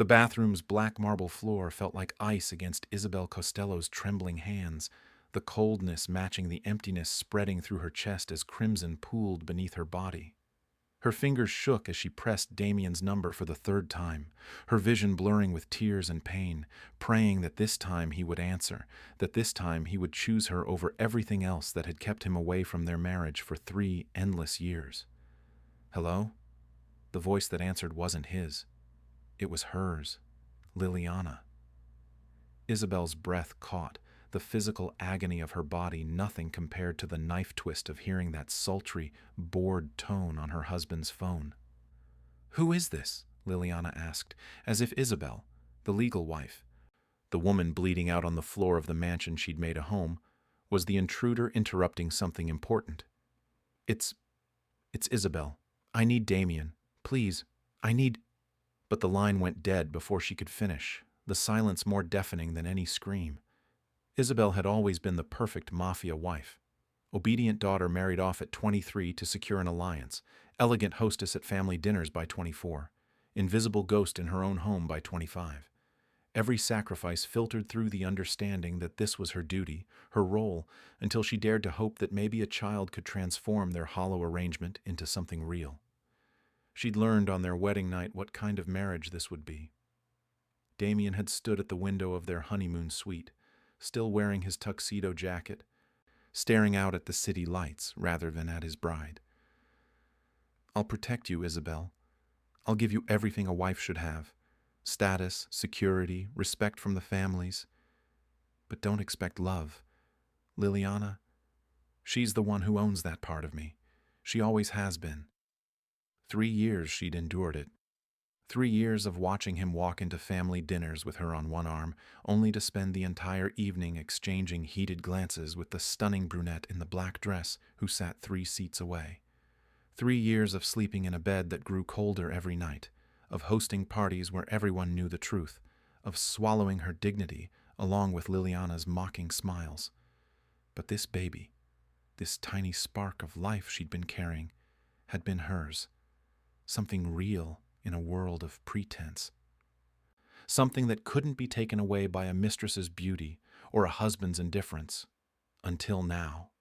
The bathroom's black marble floor felt like ice against Isabel Costello's trembling hands, the coldness matching the emptiness spreading through her chest as crimson pooled beneath her body. Her fingers shook as she pressed Damien's number for the third time, her vision blurring with tears and pain, praying that this time he would answer, that this time he would choose her over everything else that had kept him away from their marriage for 3 endless years. Hello? The voice that answered wasn't his. It was hers, Liliana. Isabel's breath caught, the physical agony of her body nothing compared to the knife twist of hearing that sultry, bored tone on her husband's phone. "Who is this?" Liliana asked, as if Isabel, the legal wife, the woman bleeding out on the floor of the mansion she'd made a home, was the intruder interrupting something important. It's Isabel. I need Damien. Please, I need—" But the line went dead before she could finish, the silence more deafening than any scream. Isabel had always been the perfect mafia wife. Obedient daughter married off at 23 to secure an alliance, elegant hostess at family dinners by 24, invisible ghost in her own home by 25. Every sacrifice filtered through the understanding that this was her duty, her role, until she dared to hope that maybe a child could transform their hollow arrangement into something real. She'd learned on their wedding night what kind of marriage this would be. Damien had stood at the window of their honeymoon suite, still wearing his tuxedo jacket, staring out at the city lights rather than at his bride. "I'll protect you, Isabel. I'll give you everything a wife should have. Status, security, respect from the families. But don't expect love. Liliana, she's the one who owns that part of me. She always has been." 3 years she'd endured it. 3 years of watching him walk into family dinners with her on one arm, only to spend the entire evening exchanging heated glances with the stunning brunette in the black dress who sat 3 seats away. 3 years of sleeping in a bed that grew colder every night, of hosting parties where everyone knew the truth, of swallowing her dignity along with Liliana's mocking smiles. But this baby, this tiny spark of life she'd been carrying, had been hers. Something real in a world of pretense. Something that couldn't be taken away by a mistress's beauty or a husband's indifference. Until now.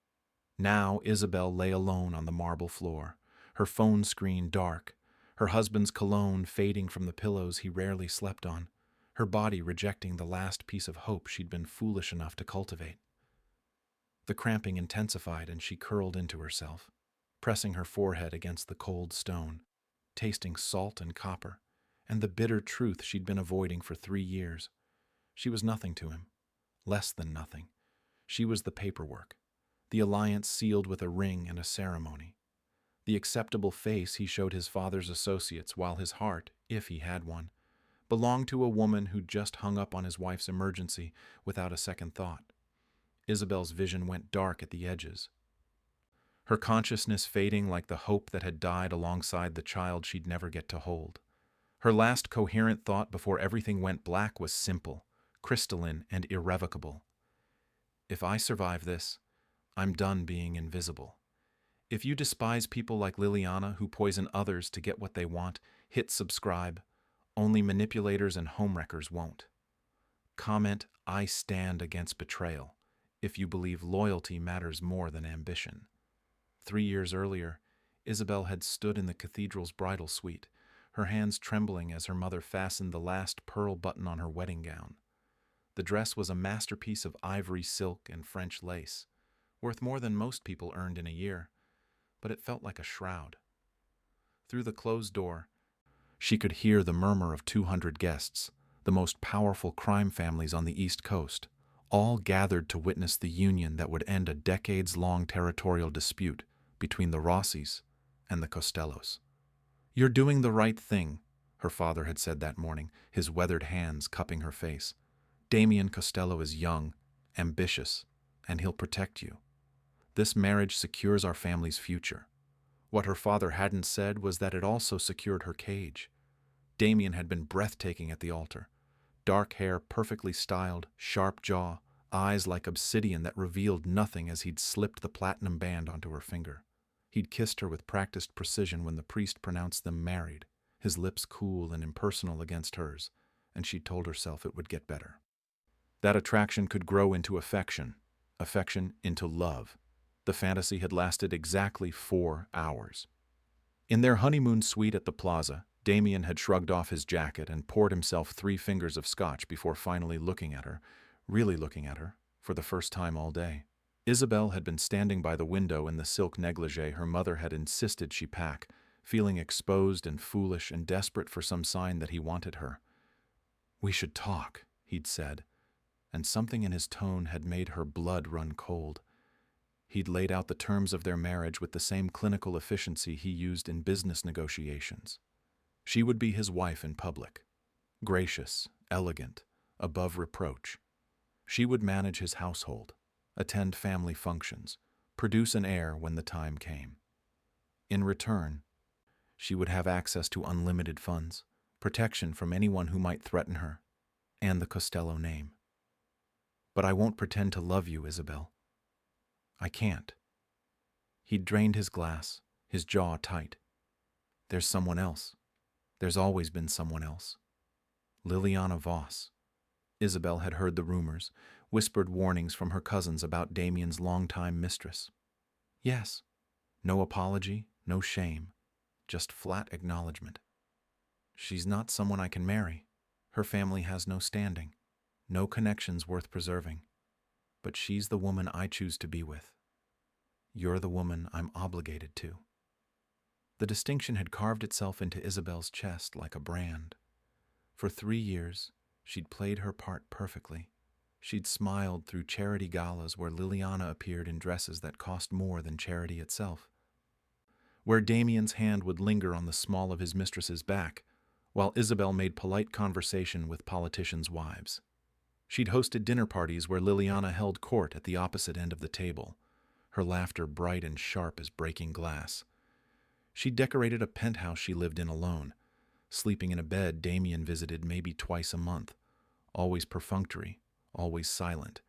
Now Isabel lay alone on the marble floor, her phone screen dark, her husband's cologne fading from the pillows he rarely slept on, her body rejecting the last piece of hope she'd been foolish enough to cultivate. The cramping intensified and she curled into herself, pressing her forehead against the cold stone, tasting salt and copper, and the bitter truth she'd been avoiding for 3 years. She was nothing to him, less than nothing. She was the paperwork, the alliance sealed with a ring and a ceremony, the acceptable face he showed his father's associates while his heart, if he had one, belonged to a woman who'd just hung up on his wife's emergency without a second thought. Isabel's vision went dark at the edges, her consciousness fading like the hope that had died alongside the child she'd never get to hold. Her last coherent thought before everything went black was simple, crystalline, and irrevocable. If I survive this, I'm done being invisible. If you despise people like Liliana who poison others to get what they want, hit subscribe. Only manipulators and homewreckers won't. Comment, "I stand against betrayal," if you believe loyalty matters more than ambition. 3 years earlier, Isabel had stood in the cathedral's bridal suite, her hands trembling as her mother fastened the last pearl button on her wedding gown. The dress was a masterpiece of ivory silk and French lace, worth more than most people earned in a year, but it felt like a shroud. Through the closed door, she could hear the murmur of 200 guests, the most powerful crime families on the East Coast, all gathered to witness the union that would end a decades-long territorial dispute between the Rossis and the Costellos. "You're doing the right thing," her father had said that morning, his weathered hands cupping her face. "Damien Costello is young, ambitious, and he'll protect you. This marriage secures our family's future." What her father hadn't said was that it also secured her cage. Damien had been breathtaking at the altar. Dark hair perfectly styled, sharp jaw, eyes like obsidian that revealed nothing as he'd slipped the platinum band onto her finger. He'd kissed her with practiced precision when the priest pronounced them married, his lips cool and impersonal against hers, and she'd told herself it would get better. That attraction could grow into affection, affection into love. The fantasy had lasted exactly 4 hours. In their honeymoon suite at the plaza, Damien had shrugged off his jacket and poured himself 3 fingers of scotch before finally looking at her, really looking at her, for the first time all day. Isabel had been standing by the window in the silk negligee her mother had insisted she pack, feeling exposed and foolish and desperate for some sign that he wanted her. "We should talk," he'd said, and something in his tone had made her blood run cold. He'd laid out the terms of their marriage with the same clinical efficiency he used in business negotiations. She would be his wife in public, gracious, elegant, above reproach. She would manage his household, attend family functions, produce an heir when the time came. In return, she would have access to unlimited funds, protection from anyone who might threaten her, and the Costello name. "But I won't pretend to love you, Isabel. I can't." He'd drained his glass, his jaw tight. "There's someone else. There's always been someone else. Liliana Voss." Isabel had heard the rumors, whispered warnings from her cousins about Damien's longtime mistress. Yes. No apology, no shame, just flat acknowledgement. "She's not someone I can marry. Her family has no standing, no connections worth preserving. But she's the woman I choose to be with. You're the woman I'm obligated to." The distinction had carved itself into Isabel's chest like a brand. For 3 years, she'd played her part perfectly. She'd smiled through charity galas where Liliana appeared in dresses that cost more than charity itself, where Damien's hand would linger on the small of his mistress's back, while Isabel made polite conversation with politicians' wives. She'd hosted dinner parties where Liliana held court at the opposite end of the table, her laughter bright and sharp as breaking glass. She'd decorated a penthouse she lived in alone, sleeping in a bed Damien visited maybe twice a month, always perfunctory, always silent.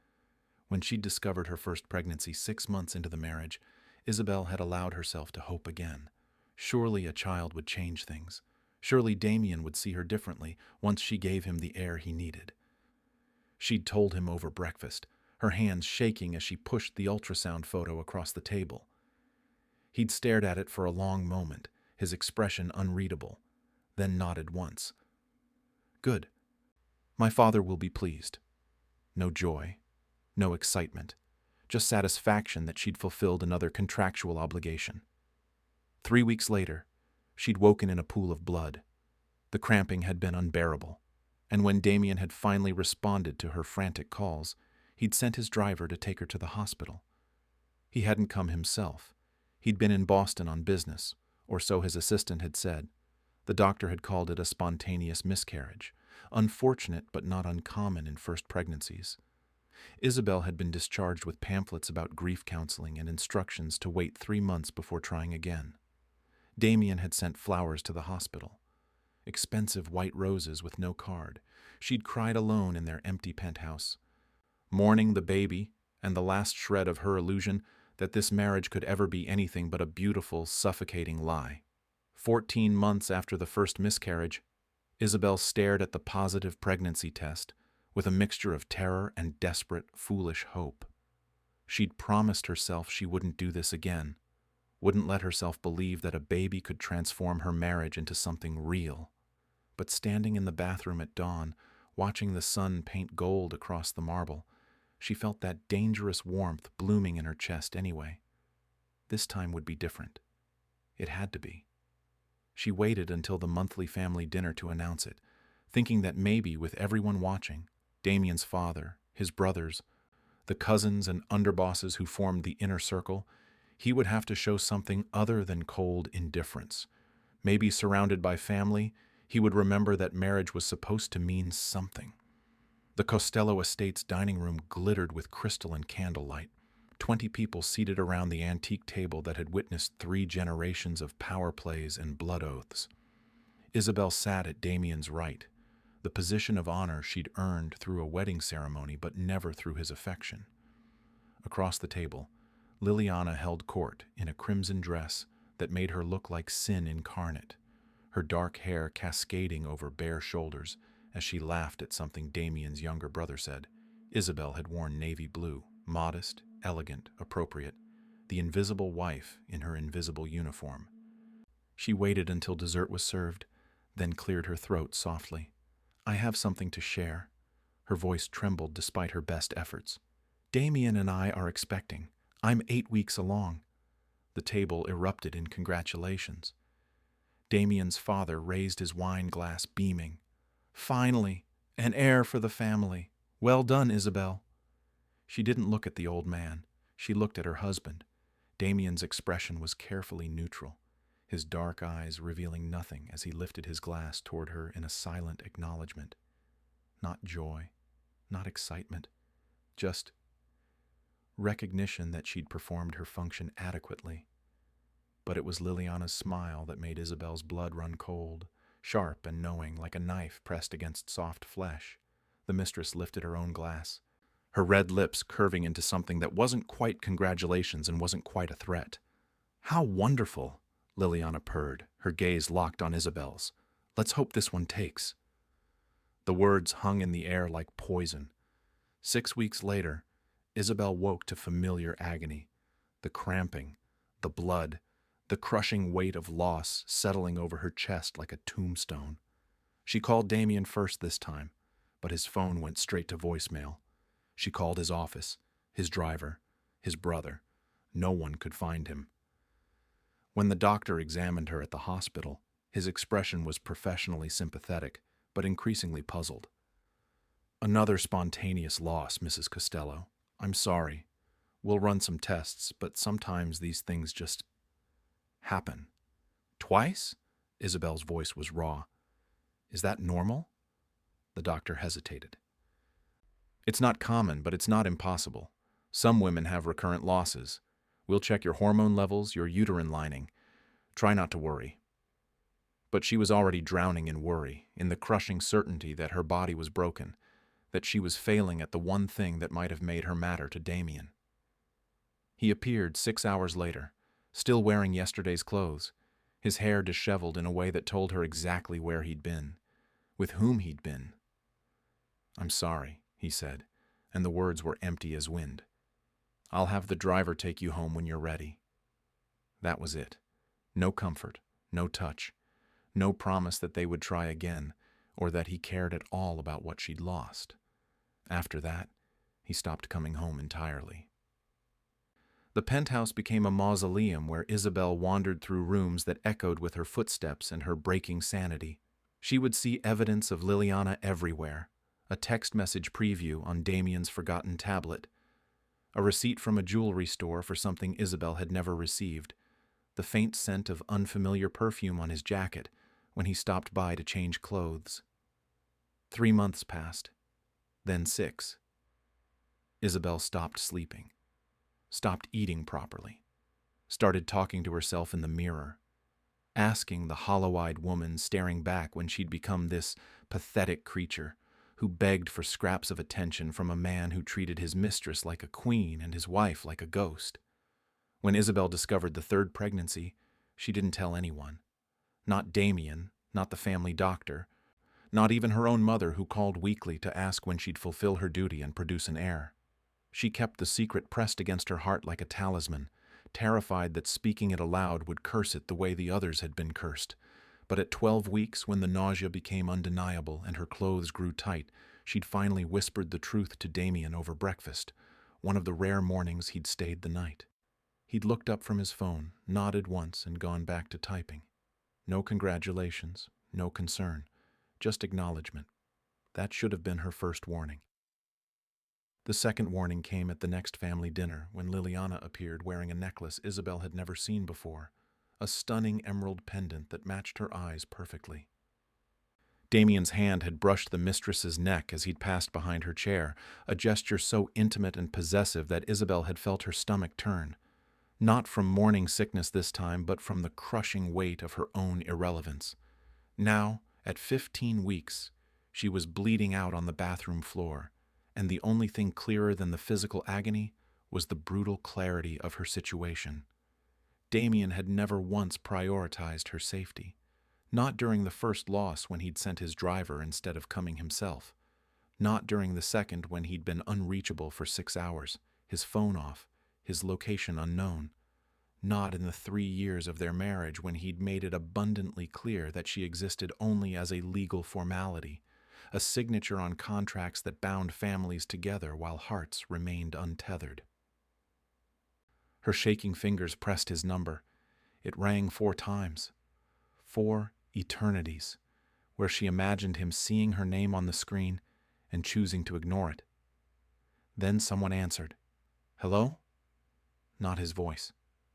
When she'd discovered her first pregnancy 6 months into the marriage, Isabel had allowed herself to hope again. Surely a child would change things. Surely Damien would see her differently once she gave him the air he needed. She'd told him over breakfast, her hands shaking as she pushed the ultrasound photo across the table. He'd stared at it for a long moment, his expression unreadable, then nodded once. "Good. My father will be pleased." No joy, no excitement, just satisfaction that she'd fulfilled another contractual obligation. 3 weeks later, she'd woken in a pool of blood. The cramping had been unbearable, and when Damien had finally responded to her frantic calls, he'd sent his driver to take her to the hospital. He hadn't come himself. He'd been in Boston on business, or so his assistant had said. The doctor had called it a spontaneous miscarriage, unfortunate but not uncommon in first pregnancies. Isabel had been discharged with pamphlets about grief counseling and instructions to wait 3 months before trying again. Damien had sent flowers to the hospital, expensive white roses with no card. She'd cried alone in their empty penthouse, mourning the baby and the last shred of her illusion that this marriage could ever be anything but a beautiful, suffocating lie. 14 months after the first miscarriage, Isabel stared at the positive pregnancy test with a mixture of terror and desperate, foolish hope. She'd promised herself she wouldn't do this again, wouldn't let herself believe that a baby could transform her marriage into something real. But standing in the bathroom at dawn, watching the sun paint gold across the marble, she felt that dangerous warmth blooming in her chest anyway. This time would be different. It had to be. She waited until the monthly family dinner to announce it, thinking that maybe with everyone watching, Damien's father, his brothers, the cousins and underbosses who formed the inner circle, he would have to show something other than cold indifference. Maybe surrounded by family, he would remember that marriage was supposed to mean something. The Costello estate's dining room glittered with crystal and candlelight. 20 people seated around the antique table that had witnessed 3 generations of power plays and blood oaths. Isabel sat at Damien's right, the position of honor she'd earned through a wedding ceremony but never through his affection. Across the table, Liliana held court in a crimson dress that made her look like sin incarnate, her dark hair cascading over bare shoulders, as she laughed at something Damien's younger brother said. Isabel had worn navy blue, modest, elegant, appropriate, the invisible wife in her invisible uniform. She waited until dessert was served, then cleared her throat softly. I have something to share. Her voice trembled despite her best efforts. Damien and I are expecting. I'm 8 weeks along. The table erupted in congratulations. Damien's father raised his wine glass, beaming. Finally, an heir for the family. Well done, Isabel. She didn't look at the old man. She looked at her husband. Damien's expression was carefully neutral, his dark eyes revealing nothing as he lifted his glass toward her in a silent acknowledgement. Not joy, not excitement, just recognition that she'd performed her function adequately. But it was Liliana's smile that made Isabel's blood run cold, sharp and knowing like a knife pressed against soft flesh. The mistress lifted her own glass, her red lips curving into something that wasn't quite congratulations and wasn't quite a threat. How wonderful, Liliana purred, her gaze locked on Isabel's. Let's hope this one takes. The words hung in the air like poison. 6 weeks later, Isabel woke to familiar agony, the cramping, the blood, the crushing weight of loss settling over her chest like a tombstone. She called Damien first this time, but his phone went straight to voicemail. She called his office, his driver, his brother. No one could find him. When the doctor examined her at the hospital, his expression was professionally sympathetic, but increasingly puzzled. Another spontaneous loss, Mrs. Costello. I'm sorry. We'll run some tests, but sometimes these things just happen. Twice? Isabel's voice was raw. Is that normal? The doctor hesitated. It's not common, but it's not impossible. Some women have recurrent losses. We'll check your hormone levels, your uterine lining. Try not to worry. But she was already drowning in worry, in the crushing certainty that her body was broken, that she was failing at the one thing that might have made her matter to Damien. He appeared 6 hours later, still wearing yesterday's clothes, his hair disheveled in a way that told her exactly where he'd been, with whom he'd been. I'm sorry, he said, and the words were empty as wind. I'll have the driver take you home when you're ready. That was it. No comfort, no touch, no promise that they would try again, or that he cared at all about what she'd lost. After that, he stopped coming home entirely. The penthouse became a mausoleum where Isabel wandered through rooms that echoed with her footsteps and her breaking sanity. She would see evidence of Liliana everywhere, a text message preview on Damien's forgotten tablet, a receipt from a jewelry store for something Isabel had never received, the faint scent of unfamiliar perfume on his jacket when he stopped by to change clothes. 3 months passed, then 6. Isabel stopped sleeping, stopped eating properly, started talking to herself in the mirror, asking the hollow-eyed woman staring back when she'd become this pathetic creature who begged for scraps of attention from a man who treated his mistress like a queen and his wife like a ghost. When Isabel discovered the 3rd pregnancy, she didn't tell anyone. Not Damien, not the family doctor, not even her own mother who called weekly to ask when she'd fulfill her duty and produce an heir. She kept the secret pressed against her heart like a talisman, terrified that speaking it aloud would curse it the way the others had been cursed. But at 12 weeks, when the nausea became undeniable and her clothes grew tight, she'd finally whispered the truth to Damien over breakfast, one of the rare mornings he'd stayed the night. He'd looked up from his phone, nodded once, and gone back to typing. No congratulations, no concern, just acknowledgement. That should have been her first warning. The second warning came at the next family dinner when Liliana appeared wearing a necklace Isabel had never seen before, a stunning emerald pendant that matched her eyes perfectly. Damien's hand had brushed the mistress's neck as he'd passed behind her chair, a gesture so intimate and possessive that Isabel had felt her stomach turn. Not from morning sickness this time, but from the crushing weight of her own irrelevance. Now, at 15 weeks, she was bleeding out on the bathroom floor, and the only thing clearer than the physical agony was the brutal clarity of her situation. Damien had never once prioritized her safety, Not during the first loss when he'd sent his driver instead of coming himself. Not during the second when he'd been unreachable for 6 hours, his phone off, his location unknown. Not in the 3 years of their marriage when he'd made it abundantly clear that she existed only as a legal formality, a signature on contracts that bound families together while hearts remained untethered. Her shaking fingers pressed his number. It rang 4 times. 4 eternities, where she imagined him seeing her name on the screen and choosing to ignore it. Then someone answered. Hello? Not his voice.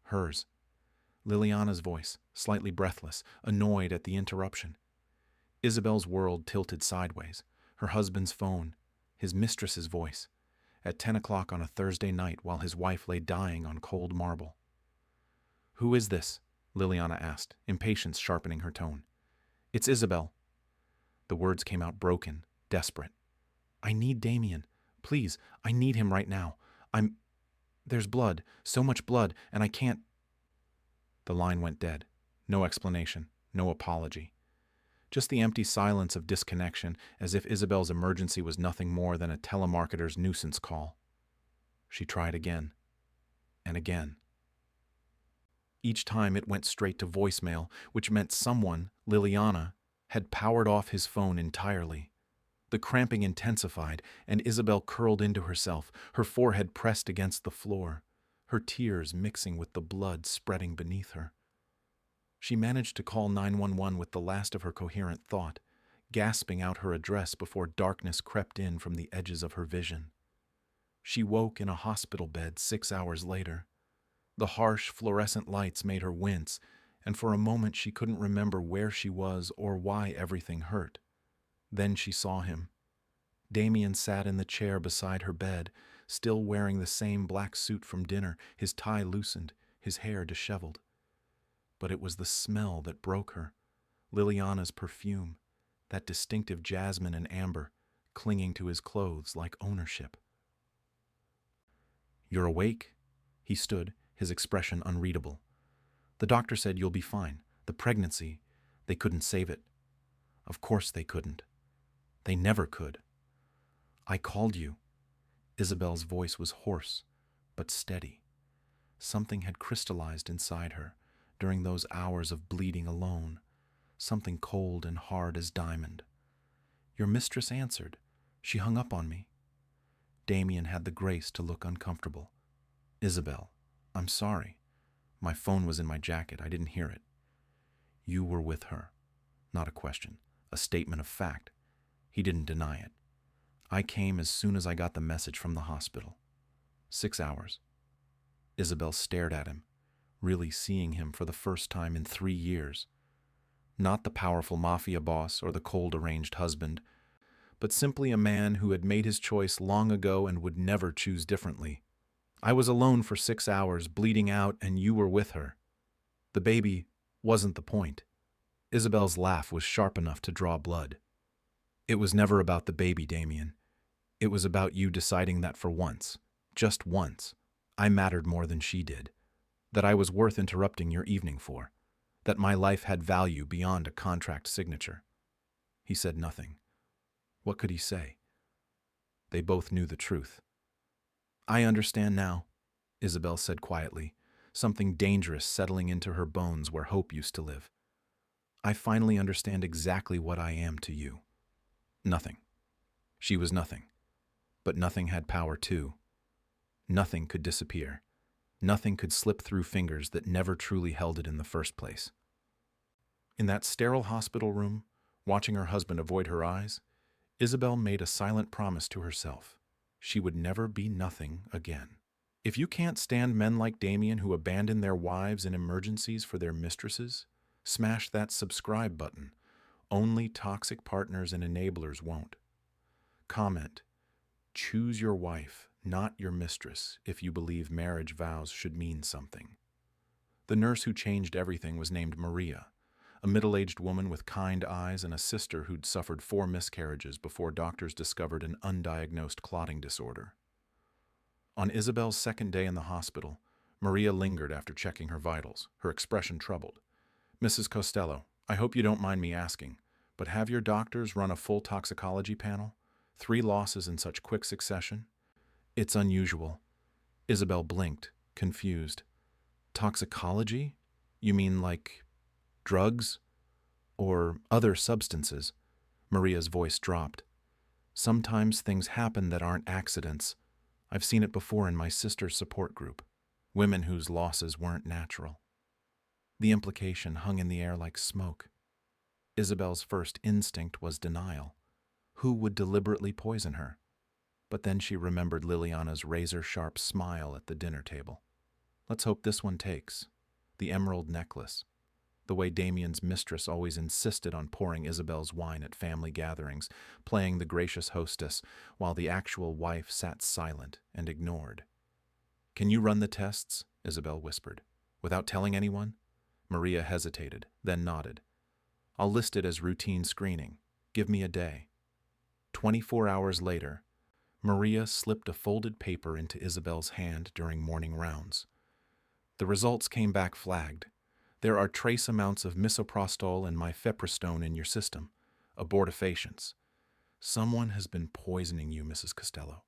Hers. Liliana's voice, slightly breathless, annoyed at the interruption. Isabel's world tilted sideways. Her husband's phone. His mistress's voice. At 10 o'clock on a Thursday night while his wife lay dying on cold marble. Who is this? Liliana asked, impatience sharpening her tone. It's Isabel. The words came out broken, desperate. I need Damien. Please, I need him right now. There's blood, so much blood, and I can't... The line went dead. No explanation, no apology. Just the empty silence of disconnection, as if Isabel's emergency was nothing more than a telemarketer's nuisance call. She tried again, and again. Each time it went straight to voicemail, which meant someone, Liliana, had powered off his phone entirely. The cramping intensified, and Isabel curled into herself, her forehead pressed against the floor, her tears mixing with the blood spreading beneath her. She managed to call 911 with the last of her coherent thought, gasping out her address before darkness crept in from the edges of her vision. She woke in a hospital bed 6 hours later. The harsh fluorescent lights made her wince, and for a moment she couldn't remember where she was or why everything hurt. Then she saw him. Damien sat in the chair beside her bed, still wearing the same black suit from dinner, his tie loosened, his hair disheveled. But it was the smell that broke her, Liliana's perfume, that distinctive jasmine and amber, clinging to his clothes like ownership. You're awake? He stood, his expression unreadable. The doctor said you'll be fine. The pregnancy, they couldn't save it. Of course they couldn't. They never could. I called you. Isabel's voice was hoarse, but steady. Something had crystallized inside her during those hours of bleeding alone, something cold and hard as diamond. Your mistress answered. She hung up on me. Damien had the grace to look uncomfortable. Isabel, I'm sorry. My phone was in my jacket. I didn't hear it. You were with her. Not a question. A statement of fact. He didn't deny it. I came as soon as I got the message from the hospital. 6 hours. Isabel stared at him, really seeing him for the first time in 3 years. Not the powerful mafia boss or the cold arranged husband, but simply a man who had made his choice long ago and would never choose differently. I was alone for 6 hours, bleeding out, and you were with her. The baby wasn't the point. Isabel's laugh was sharp enough to draw blood. It was never about the baby, Damien. It was about you deciding that for once, just once, I mattered more than she did, that I was worth interrupting your evening for, that my life had value beyond a contract signature. He said nothing. What could he say? They both knew the truth. I understand now, Isabel said quietly, something dangerous settling into her bones where hope used to live. I finally understand exactly what I am to you. Nothing. She was nothing. But nothing had power too. Nothing could disappear. Nothing could slip through fingers that never truly held it in the first place. In that sterile hospital room, watching her husband avoid her eyes, Isabel made a silent promise to herself. She would never be nothing again. If you can't stand men like Damien who abandon their wives in emergencies for their mistresses, smash that subscribe button. Only toxic partners and enablers won't. Comment. Choose your wife, not your mistress, if you believe marriage vows should mean something. The nurse who changed everything was named Maria, a middle-aged woman with kind eyes and a sister who'd suffered 4 miscarriages before doctors discovered an undiagnosed clotting disorder. On Isabel's second day in the hospital, Maria lingered after checking her vitals, her expression troubled. Mrs. Costello, I hope you don't mind me asking, but have your doctors run a full toxicology panel? 3 losses in such quick succession? It's unusual. Isabel blinked, confused. Toxicology? You mean like drugs? Or other substances? Maria's voice dropped. Sometimes things happen that aren't accidents. I've seen it before in my sister's support group. Women whose losses weren't natural. The implication hung in the air like smoke. Isabel's first instinct was denial. Who would deliberately poison her? But then she remembered Liliana's razor-sharp smile at the dinner table. Let's hope this one takes. The emerald necklace. The way Damien's mistress always insisted on pouring Isabel's wine at family gatherings, playing the gracious hostess, while the actual wife sat silent and ignored. Can you run the tests? Isabel whispered. Without telling anyone? Maria hesitated, then nodded. I'll list it as routine screening. Give me a day. 24 hours later, Maria slipped a folded paper into Isabel's hand during morning rounds. The results came back flagged. There are trace amounts of misoprostol and mifepristone in your system. Abortifacients. Someone has been poisoning you, Mrs. Costello.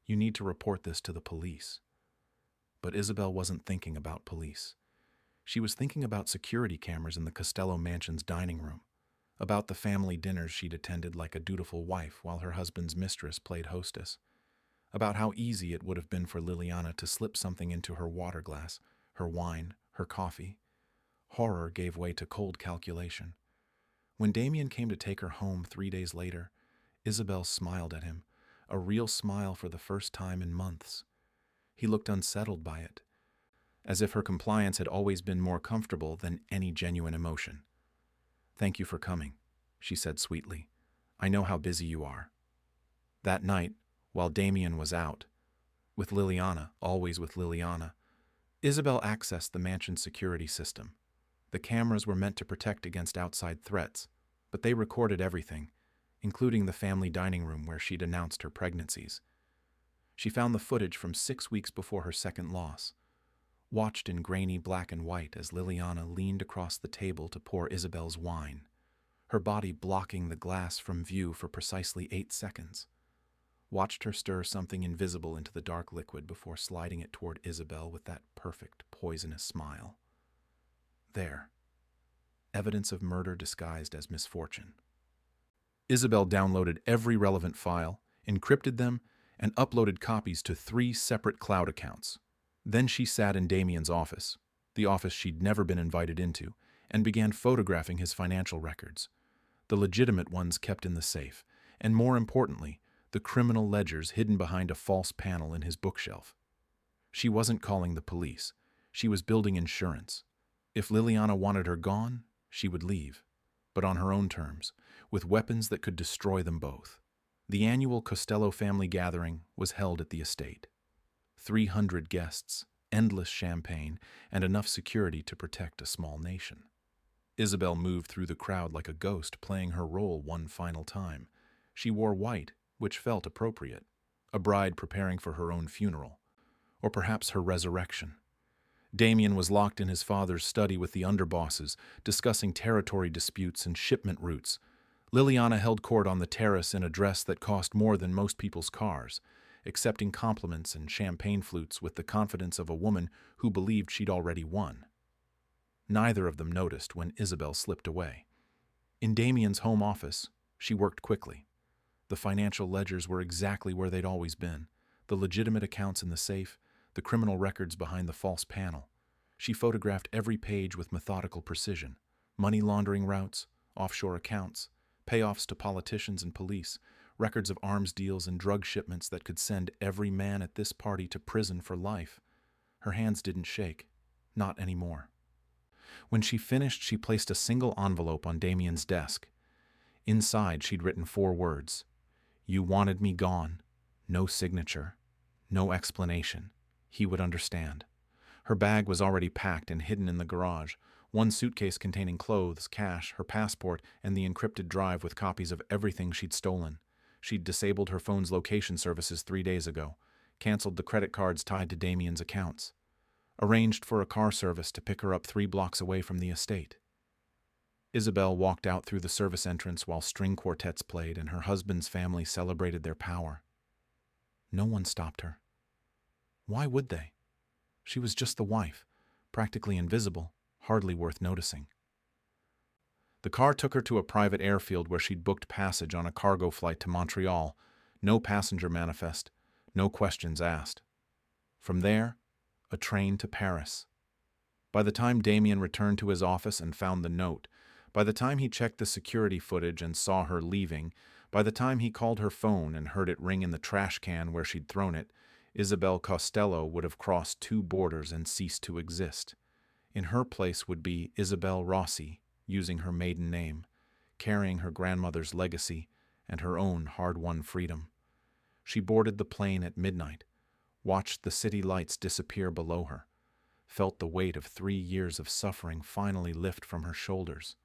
You need to report this to the police. But Isabel wasn't thinking about police. She was thinking about security cameras in the Costello mansion's dining room, about the family dinners she'd attended like a dutiful wife while her husband's mistress played hostess, about how easy it would have been for Liliana to slip something into her water glass, her wine, her coffee. Horror gave way to cold calculation. When Damien came to take her home 3 days later, Isabel smiled at him, a real smile for the first time in months. He looked unsettled by it, as if her compliance had always been more comfortable than any genuine emotion. Thank you for coming, she said sweetly. I know how busy you are. That night, while Damien was out, with Liliana, always with Liliana, Isabel accessed the mansion's security system. The cameras were meant to protect against outside threats, but they recorded everything, including the family dining room where she'd announced her pregnancies. She found the footage from 6 weeks before her second loss, watched in grainy black and white as Liliana leaned across the table to pour Isabel's wine, her body blocking the glass from view for precisely 8 seconds. Watched her stir something invisible into the dark liquid before sliding it toward Isabel with that perfect, poisonous smile. There. Evidence of murder disguised as misfortune. Isabel downloaded every relevant file, encrypted them, and uploaded copies to 3 separate cloud accounts. Then she sat in Damien's office, the office she'd never been invited into, and began photographing his financial records. The legitimate ones kept in the safe, and more importantly, the criminal ledgers hidden behind a false panel in his bookshelf. She wasn't calling the police. She was building insurance. If Liliana wanted her gone, she would leave, but on her own terms, with weapons that could destroy them both. The annual Costello family gathering was held at the estate. 300 guests, endless champagne, and enough security to protect a small nation. Isabel moved through the crowd like a ghost, playing her role one final time. She wore white, which felt appropriate, a bride preparing for her own funeral, or perhaps her resurrection. Damien was locked in his father's study with the underbosses, discussing territory disputes and shipment routes. Liliana held court on the terrace in a dress that cost more than most people's cars, accepting compliments and champagne flutes with the confidence of a woman who believed she'd already won. Neither of them noticed when Isabel slipped away. In Damien's home office, she worked quickly. The financial ledgers were exactly where they'd always been, the legitimate accounts in the safe, the criminal records behind the false panel. She photographed every page with methodical precision. Money laundering routes, offshore accounts, payoffs to politicians and police, records of arms deals and drug shipments that could send every man at this party to prison for life. Her hands didn't shake. Not anymore. When she finished, she placed a single envelope on Damien's desk. Inside, she'd written 4 words. You wanted me gone. No signature. No explanation. He would understand. Her bag was already packed and hidden in the garage. 1 suitcase containing clothes, cash, her passport, and the encrypted drive with copies of everything she'd stolen. She'd disabled her phone's location services 3 days ago, canceled the credit cards tied to Damien's accounts, arranged for a car service to pick her up 3 blocks away from the estate. Isabel walked out through the service entrance while string quartets played and her husband's family celebrated their power. No one stopped her. Why would they? She was just the wife, practically invisible, hardly worth noticing. The car took her to a private airfield where she'd booked passage on a cargo flight to Montreal. No passenger manifest, no questions asked. From there, a train to Paris. By the time Damien returned to his office and found the note, by the time he checked the security footage and saw her leaving, by the time he called her phone and heard it ring in the trash can where she'd thrown it, Isabel Costello would have crossed 2 borders and ceased to exist. In her place would be Isabel Rossi, using her maiden name, carrying her grandmother's legacy and her own hard-won freedom. She boarded the plane at midnight, watched the city lights disappear below her, felt the weight of 3 years of suffering finally lift from her shoulders.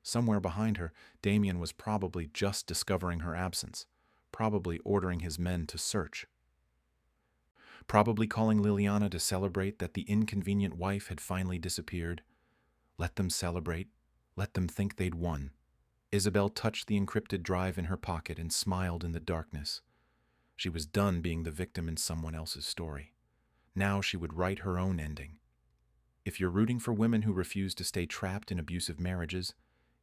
Somewhere behind her, Damien was probably just discovering her absence, probably ordering his men to search, probably calling Liliana to celebrate that the inconvenient wife had finally disappeared. Let them celebrate. Let them think they'd won. Isabel touched the encrypted drive in her pocket and smiled in the darkness. She was done being the victim in someone else's story. Now she would write her own ending. If you're rooting for women who refuse to stay trapped in abusive marriages,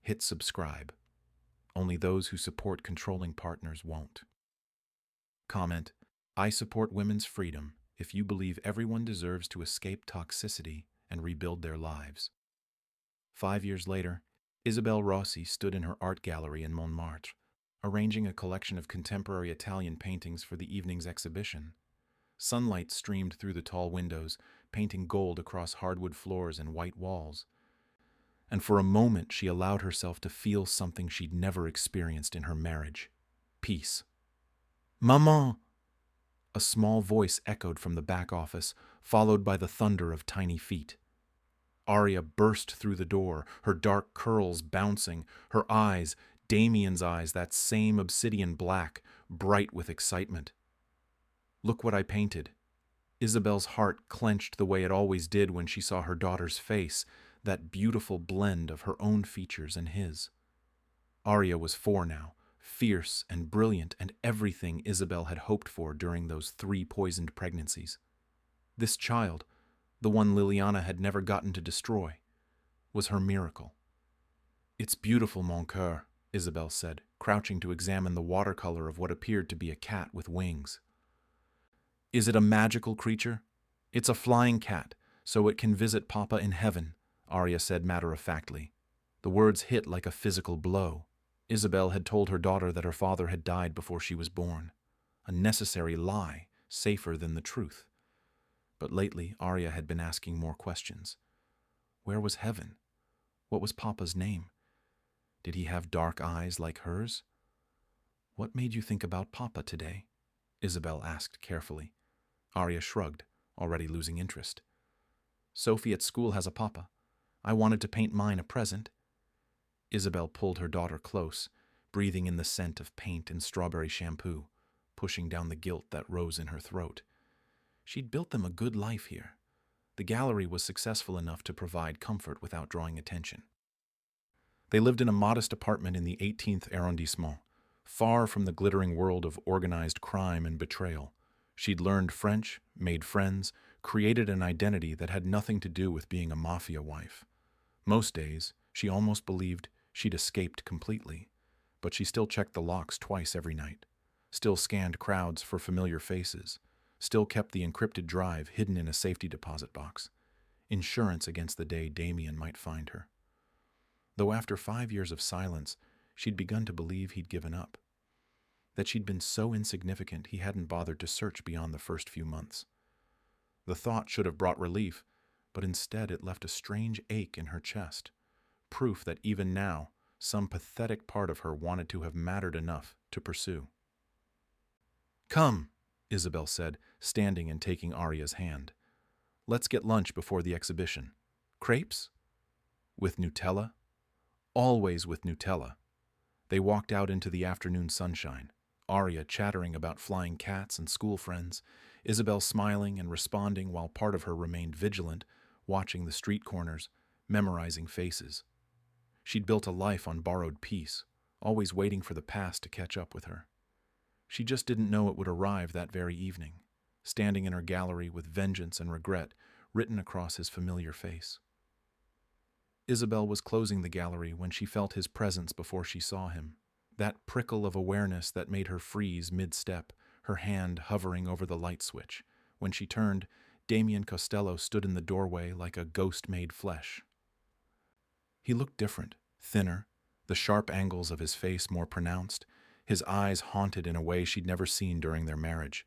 hit subscribe. Only those who support controlling partners won't. Comment: I support women's freedom if you believe everyone deserves to escape toxicity and rebuild their lives. 5 years later, Isabel Rossi stood in her art gallery in Montmartre, arranging a collection of contemporary Italian paintings for the evening's exhibition. Sunlight streamed through the tall windows, painting gold across hardwood floors and white walls. And for a moment she allowed herself to feel something she'd never experienced in her marriage: peace. Maman! A small voice echoed from the back office, followed by the thunder of tiny feet. Arya burst through the door, her dark curls bouncing, her eyes, Damien's eyes, that same obsidian black, bright with excitement. Look what I painted. Isabel's heart clenched the way it always did when she saw her daughter's face, that beautiful blend of her own features and his. Arya was 4 now, fierce and brilliant and everything Isabel had hoped for during those 3 poisoned pregnancies. This child, the one Liliana had never gotten to destroy, was her miracle. It's beautiful, mon cœur, Isabel said, crouching to examine the watercolor of what appeared to be a cat with wings. Is it a magical creature? It's a flying cat, so it can visit Papa in heaven, Arya said matter-of-factly. The words hit like a physical blow. Isabel had told her daughter that her father had died before she was born. A necessary lie, safer than the truth. But lately, Arya had been asking more questions. Where was heaven? What was Papa's name? Did he have dark eyes like hers? What made you think about Papa today? Isabel asked carefully. Arya shrugged, already losing interest. Sophie at school has a Papa. I wanted to paint mine a present. Isabel pulled her daughter close, breathing in the scent of paint and strawberry shampoo, pushing down the guilt that rose in her throat. She'd built them a good life here. The gallery was successful enough to provide comfort without drawing attention. They lived in a modest apartment in the 18th arrondissement, far from the glittering world of organized crime and betrayal. She'd learned French, made friends, created an identity that had nothing to do with being a mafia wife. Most days, she almost believed she'd escaped completely, but she still checked the locks twice every night, still scanned crowds for familiar faces, still kept the encrypted drive hidden in a safety deposit box, insurance against the day Damien might find her. Though after 5 years of silence, she'd begun to believe he'd given up, that she'd been so insignificant he hadn't bothered to search beyond the first few months. The thought should have brought relief, but instead it left a strange ache in her chest, proof that even now, some pathetic part of her wanted to have mattered enough to pursue. Come, Isabel said, standing and taking Arya's hand. Let's get lunch before the exhibition. Crepes? With Nutella? Always with Nutella. They walked out into the afternoon sunshine, Arya chattering about flying cats and school friends, Isabel smiling and responding while part of her remained vigilant, watching the street corners, memorizing faces. She'd built a life on borrowed peace, always waiting for the past to catch up with her. She just didn't know it would arrive that very evening, standing in her gallery with vengeance and regret written across his familiar face. Isabel was closing the gallery when she felt his presence before she saw him. That prickle of awareness that made her freeze mid-step, her hand hovering over the light switch. When she turned, Damien Costello stood in the doorway like a ghost made flesh. He looked different, thinner, the sharp angles of his face more pronounced, his eyes haunted in a way she'd never seen during their marriage.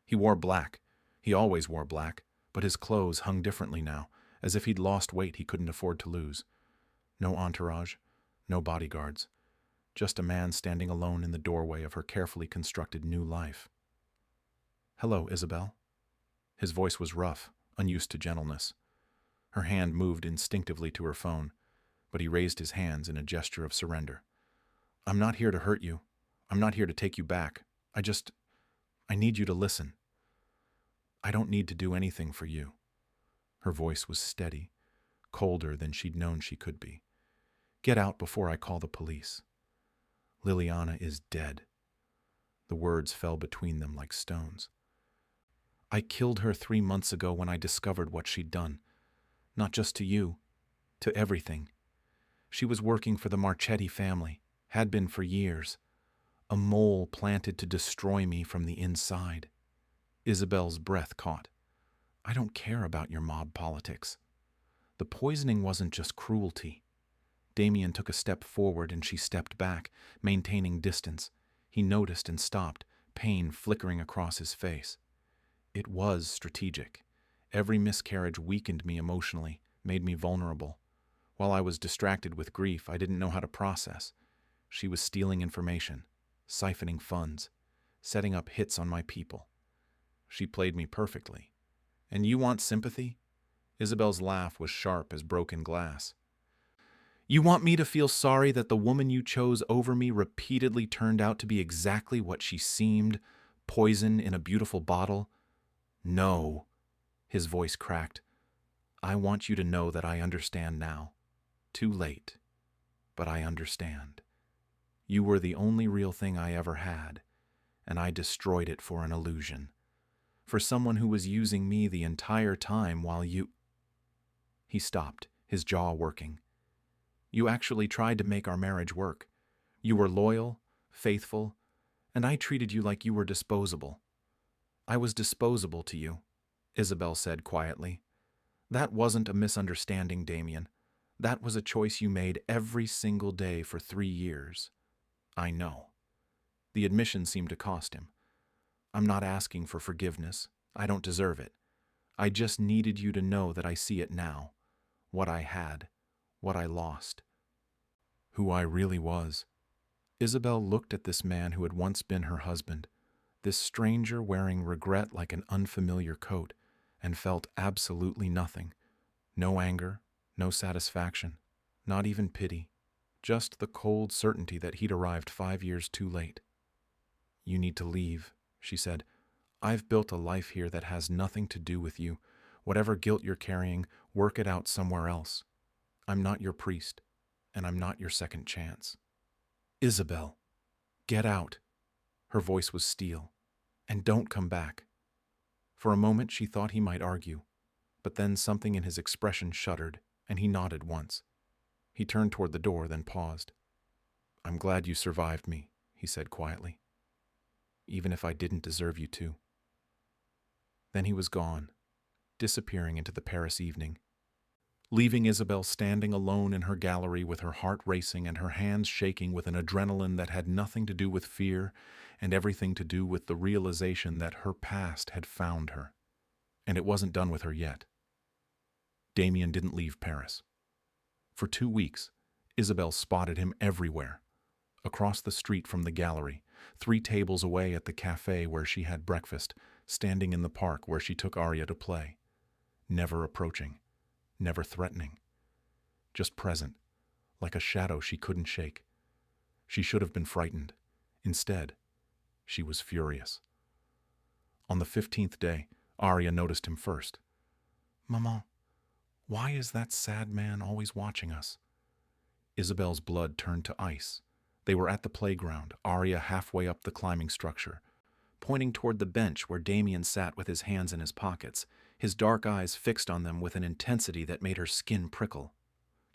He wore black. He always wore black, but his clothes hung differently now, as if he'd lost weight he couldn't afford to lose. No entourage, no bodyguards, just a man standing alone in the doorway of her carefully constructed new life. "Hello, Isabel." His voice was rough, unused to gentleness. Her hand moved instinctively to her phone, but he raised his hands in a gesture of surrender. "I'm not here to hurt you. I'm not here to take you back. I need you to listen. I don't need to do anything for you." Her voice was steady, colder than she'd known she could be. "Get out before I call the police. Liliana is dead." The words fell between them like stones. "I killed her 3 months ago when I discovered what she'd done. Not just to you, to everything. She was working for the Marchetti family, had been for years. A mole planted to destroy me from the inside." Isabel's breath caught. "I don't care about your mob politics. The poisoning wasn't just cruelty." Damien took a step forward and she stepped back, maintaining distance. He noticed and stopped, pain flickering across his face. "It was strategic. Every miscarriage weakened me emotionally, made me vulnerable. While I was distracted with grief, I didn't know how to process. She was stealing information, siphoning funds, setting up hits on my people. She played me perfectly. And you want sympathy?" Isabel's laugh was sharp as broken glass. "You want me to feel sorry that the woman you chose over me repeatedly turned out to be exactly what she seemed, poison in a beautiful bottle? No." His voice cracked. "I want you to know that I understand now. Too late, but I understand. You were the only real thing I ever had, and I destroyed it for an illusion. For someone who was using me the entire time while you—" He stopped, his jaw working. "You actually tried to make our marriage work. You were loyal, faithful, and I treated you like you were disposable." "I was disposable to you," Isabel said quietly. "That wasn't a misunderstanding, Damien. That was a choice you made every single day for 3 years. I know." The admission seemed to cost him. "I'm not asking for forgiveness. I don't deserve it. I just needed you to know that I see it now. What I had, what I lost. Who I really was." Isabel looked at this man who had once been her husband, this stranger wearing regret like an unfamiliar coat, and felt absolutely nothing. No anger, no satisfaction, not even pity. Just the cold certainty that he'd arrived 5 years too late. "You need to leave," she said. "I've built a life here that has nothing to do with you. Whatever guilt you're carrying, work it out somewhere else. I'm not your priest, and I'm not your second chance." "Isabel, get out." Her voice was steel. "And don't come back." For a moment she thought he might argue, but then something in his expression shuddered, and he nodded once. He turned toward the door, then paused. "I'm glad you survived me," he said quietly. "Even if I didn't deserve you to." Then he was gone, disappearing into the Paris evening, leaving Isabel standing alone in her gallery with her heart racing and her hands shaking with an adrenaline that had nothing to do with fear and everything to do with the realization that her past had found her. And it wasn't done with her yet. Damien didn't leave Paris. For 2 weeks, Isabel spotted him everywhere. Across the street from the gallery, 3 tables away at the cafe where she had breakfast, standing in the park where she took Arya to play. Never approaching, never threatening. Just present, like a shadow she couldn't shake. She should have been frightened. Instead, she was furious. On the 15th day, Arya noticed him first. "Maman, why is that sad man always watching us?" Isabel's blood turned to ice. They were at the playground, Arya halfway up the climbing structure, pointing toward the bench where Damien sat with his hands in his pockets, his dark eyes fixed on them with an intensity that made her skin prickle.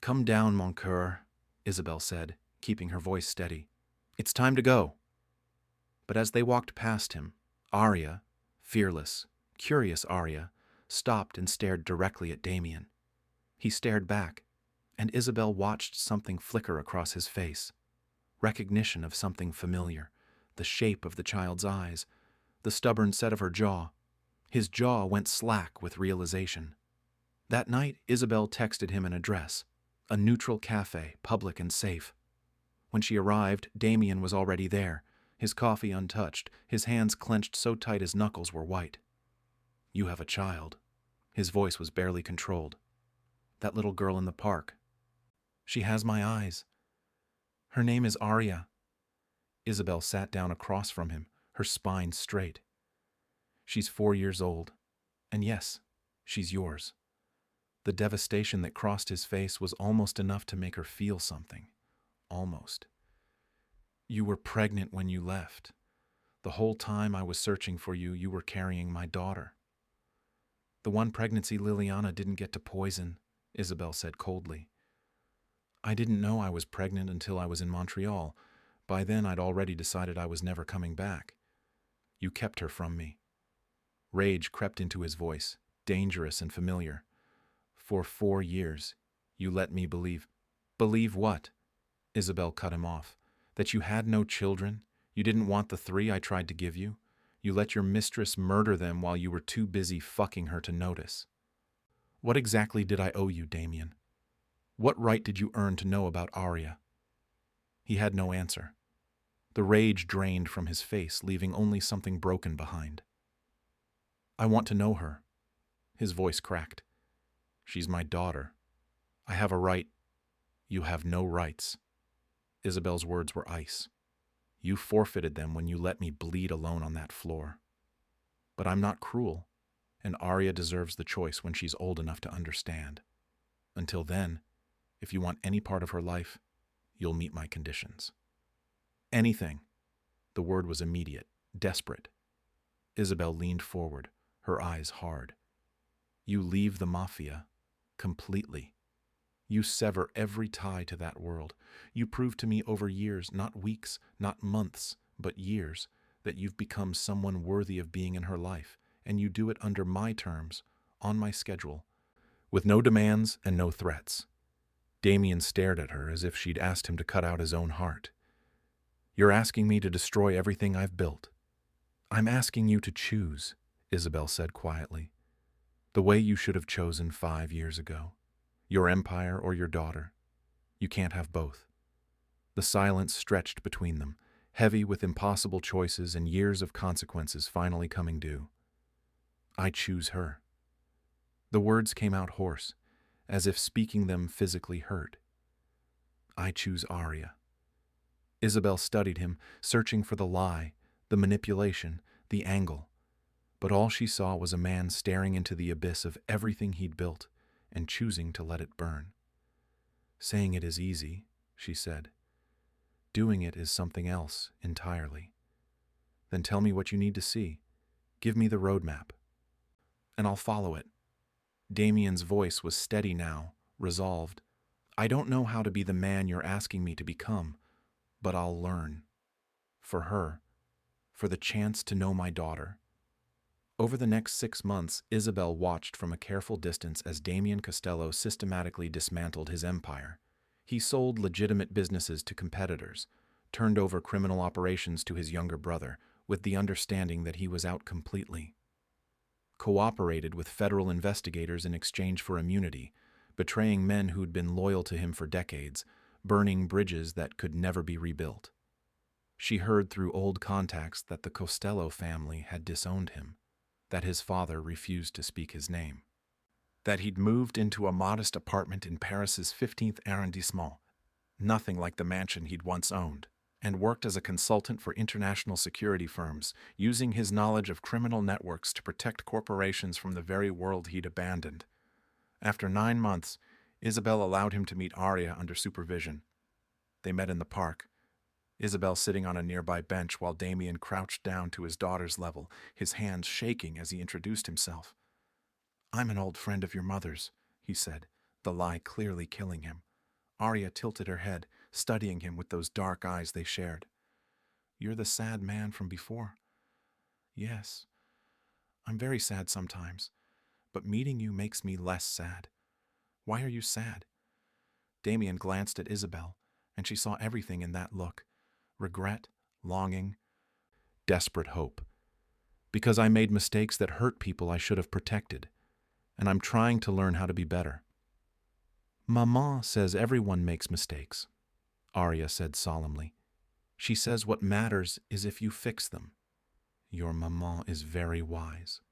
"Come down, mon coeur," Isabel said, keeping her voice steady. "It's time to go." But as they walked past him, Arya, fearless, curious Arya, stopped and stared directly at Damien. He stared back, and Isabel watched something flicker across his face. Recognition of something familiar, the shape of the child's eyes, the stubborn set of her jaw. His jaw went slack with realization. That night, Isabel texted him an address, a neutral cafe, public and safe. When she arrived, Damien was already there, his coffee untouched, his hands clenched so tight his knuckles were white. "You have a child." His voice was barely controlled. "That little girl in the park. She has my eyes. Her name is Arya." Isabel sat down across from him, her spine straight. "She's 4 years old. And yes, she's yours." The devastation that crossed his face was almost enough to make her feel something. Almost. "You were pregnant when you left. The whole time I was searching for you, you were carrying my daughter." "The one pregnancy Liliana didn't get to poison," Isabel said coldly. "I didn't know I was pregnant until I was in Montreal. By then I'd already decided I was never coming back. You kept her from me." Rage crept into his voice, dangerous and familiar. "For 4 years, you let me believe." "Believe what?" Isabel cut him off. "That you had no children? You didn't want the 3 I tried to give you? You let your mistress murder them while you were too busy fucking her to notice. What exactly did I owe you, Damien? What right did you earn to know about Arya?" He had no answer. The rage drained from his face, leaving only something broken behind. "I want to know her." His voice cracked. "She's my daughter. I have a right." "You have no rights." Isabel's words were ice. "You forfeited them when you let me bleed alone on that floor. But I'm not cruel, and Arya deserves the choice when she's old enough to understand. Until then, if you want any part of her life, you'll meet my conditions." "Anything." The word was immediate, desperate. Isabel leaned forward, her eyes hard. "You leave the Mafia. Completely. You sever every tie to that world. You prove to me over years, not weeks, not months, but years, that you've become someone worthy of being in her life, and you do it under my terms, on my schedule, with no demands and no threats." Damien stared at her as if she'd asked him to cut out his own heart. "You're asking me to destroy everything I've built." "I'm asking you to choose," Isabel said quietly. "The way you should have chosen 5 years ago. Your empire or your daughter. You can't have both." The silence stretched between them, heavy with impossible choices and years of consequences finally coming due. "I choose her." The words came out hoarse, as if speaking them physically hurt. "I choose Arya." Isabel studied him, searching for the lie, the manipulation, the angle. But all she saw was a man staring into the abyss of everything he'd built and choosing to let it burn. "Saying it is easy," she said. "Doing it is something else entirely. Then tell me what you need to see. Give me the roadmap, and I'll follow it." Damien's voice was steady now, resolved. "I don't know how to be the man you're asking me to become, but I'll learn. For her, for the chance to know my daughter." Over the next 6 months, Isabel watched from a careful distance as Damien Costello systematically dismantled his empire. He sold legitimate businesses to competitors, turned over criminal operations to his younger brother, with the understanding that he was out completely. Cooperated with federal investigators in exchange for immunity, betraying men who'd been loyal to him for decades, burning bridges that could never be rebuilt. She heard through old contacts that the Costello family had disowned him, that his father refused to speak his name, that he'd moved into a modest apartment in Paris's 15th arrondissement, nothing like the mansion he'd once owned, and worked as a consultant for international security firms, using his knowledge of criminal networks to protect corporations from the very world he'd abandoned. After 9 months, Isabel allowed him to meet Arya under supervision. They met in the park, Isabel sitting on a nearby bench while Damien crouched down to his daughter's level, his hands shaking as he introduced himself. "I'm an old friend of your mother's," he said, the lie clearly killing him. Arya tilted her head, studying him with those dark eyes they shared. "You're the sad man from before." "Yes. I'm very sad sometimes, but meeting you makes me less sad." "Why are you sad?" Damien glanced at Isabel, and she saw everything in that look: regret, longing, desperate hope. "Because I made mistakes that hurt people I should have protected, and I'm trying to learn how to be better." "Maman says everyone makes mistakes," Arya said solemnly. "She says what matters is if you fix them." "Your maman is very wise."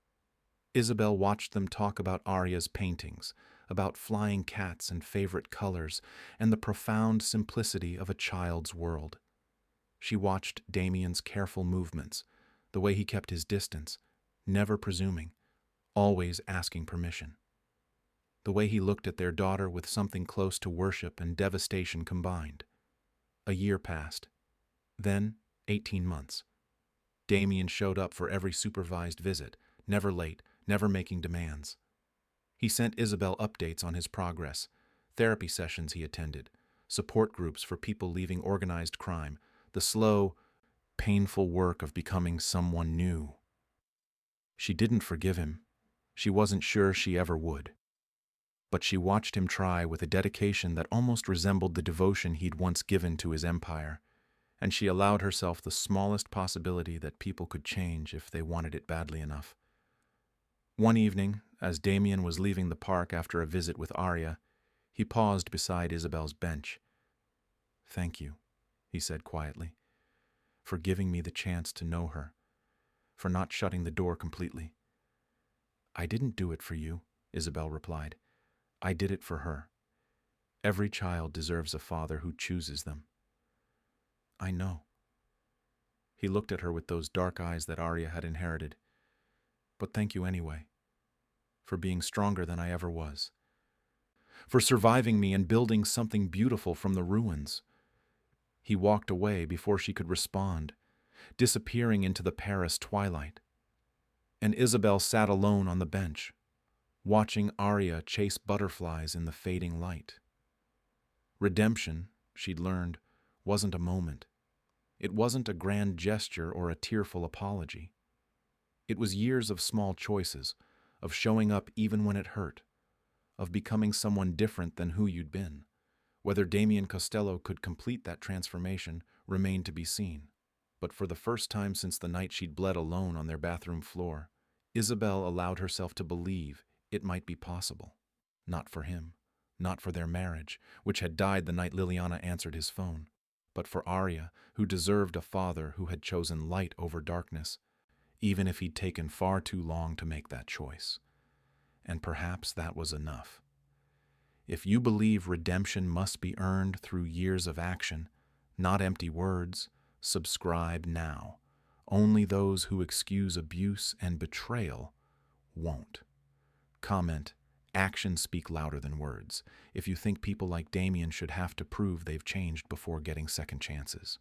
Isabel watched them talk about Arya's paintings, about flying cats and favorite colors, and the profound simplicity of a child's world. She watched Damien's careful movements, the way he kept his distance, never presuming, always asking permission. The way he looked at their daughter with something close to worship and devastation combined. A year passed. Then 18 months. Damien showed up for every supervised visit, never late, never making demands. He sent Isabel updates on his progress, therapy sessions he attended, support groups for people leaving organized crime, the slow, painful work of becoming someone new. She didn't forgive him. She wasn't sure she ever would. But she watched him try with a dedication that almost resembled the devotion he'd once given to his empire, and she allowed herself the smallest possibility that people could change if they wanted it badly enough. One evening, as Damien was leaving the park after a visit with Arya, he paused beside Isabel's bench. "Thank you," he said quietly, "for giving me the chance to know her, for not shutting the door completely." "I didn't do it for you," Isabel replied. "I did it for her. Every child deserves a father who chooses them." "I know." He looked at her with those dark eyes that Arya had inherited. "But thank you anyway, for being stronger than I ever was, for surviving me and building something beautiful from the ruins." He walked away before she could respond, disappearing into the Paris twilight. And Isabel sat alone on the bench, watching Arya chase butterflies in the fading light. Redemption, she'd learned, wasn't a moment. It wasn't a grand gesture or a tearful apology. It was years of small choices, of showing up even when it hurt, of becoming someone different than who you'd been. Whether Damien Costello could complete that transformation remained to be seen. But for the first time since the night she'd bled alone on their bathroom floor, Isabel allowed herself to believe it might be possible. Not for him, not for their marriage, which had died the night Liliana answered his phone, but for Arya, who deserved a father who had chosen light over darkness, even if he'd taken far too long to make that choice. And perhaps that was enough. If you believe redemption must be earned through years of action, not empty words, subscribe now. Only those who excuse abuse and betrayal won't. Comment, "Actions speak louder than words," if you think people like Damien should have to prove they've changed before getting second chances.